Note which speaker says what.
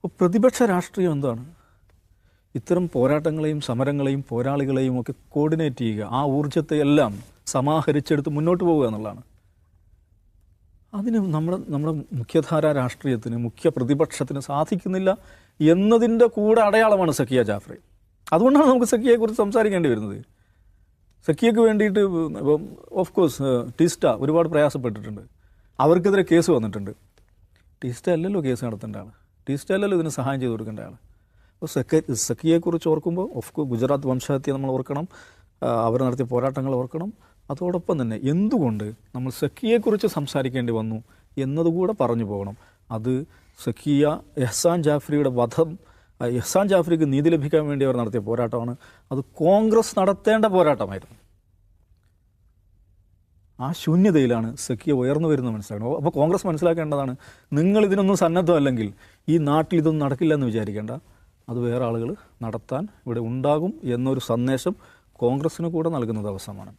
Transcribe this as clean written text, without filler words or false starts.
Speaker 1: അപ്പോൾ പ്രതിപക്ഷ രാഷ്ട്രീയം എന്താണ്? ഇത്തരം പോരാട്ടങ്ങളെയും സമരങ്ങളെയും പോരാളികളെയും ഒക്കെ കോർഡിനേറ്റ് ചെയ്യുക, ആ ഊർജ്ജത്തെയെല്ലാം സമാഹരിച്ചെടുത്ത് മുന്നോട്ട് പോവുക എന്നുള്ളതാണ്. അതിന് നമ്മുടെ മുഖ്യധാരാ രാഷ്ട്രീയത്തിന്, മുഖ്യ പ്രതിപക്ഷത്തിന് സാധിക്കുന്നില്ല എന്നതിൻ്റെ കൂടെ അടയാളമാണ് സക്കിയ ജാഫ്രി. അതുകൊണ്ടാണ് നമുക്ക് സക്കിയെക്കുറിച്ച് സംസാരിക്കേണ്ടി വരുന്നത്. സക്കിയയ്ക്ക് വേണ്ടിയിട്ട് ഇപ്പം ഓഫ് കോഴ്സ് ടീസ്റ്റ ഒരുപാട് പ്രയാസപ്പെട്ടിട്ടുണ്ട്. അവർക്കെതിരെ കേസ് വന്നിട്ടുണ്ട്. ടീസ്റ്റ അല്ലല്ലോ കേസ് നടത്തേണ്ട ആൾ, ടീസ്റ്റ അല്ലല്ലോ ഇതിന് സഹായം ചെയ്ത് കൊടുക്കേണ്ട ആൾ. അപ്പോൾ സക്കിയെക്കുറിച്ച് ഓർക്കുമ്പോൾ ഓഫ് കോഴ്സ് ഗുജറാത്ത് വംശഹത്യ നമ്മൾ ഓർക്കണം, അവർ നടത്തിയ പോരാട്ടങ്ങൾ ഓർക്കണം. അതോടൊപ്പം തന്നെ എന്തുകൊണ്ട് നമ്മൾ സക്കിയെക്കുറിച്ച് സംസാരിക്കേണ്ടി വന്നു എന്നതുകൂടെ പറഞ്ഞു പോകണം. അത് സക്കിയ എഹ്സാൻ ജാഫ്രിയുടെ വധം, എഹ്സാൻ ജാഫ്രിക്ക് നീതി ലഭിക്കാൻ വേണ്ടി അവർ നടത്തിയ പോരാട്ടമാണ്. അത് കോൺഗ്രസ് നടത്തേണ്ട പോരാട്ടമായിരുന്നു. ആ ശൂന്യതയിലാണ് സക്കിയ ഉയർന്നു വരുന്നത് മനസ്സിലാക്കണം. അപ്പോൾ കോൺഗ്രസ് മനസ്സിലാക്കേണ്ടതാണ്, നിങ്ങൾ ഇതിനൊന്നും സന്നദ്ധമല്ലെങ്കിൽ ഈ നാട്ടിൽ ഇതൊന്നും നടക്കില്ല എന്ന് വിചാരിക്കേണ്ട, അത് വേറെ ആളുകൾ നടത്താൻ ഇവിടെ ഉണ്ടാകും എന്നൊരു സന്ദേശം കോൺഗ്രസ്സിന് കൂടെ നൽകുന്നത് അവസാനമാണ്.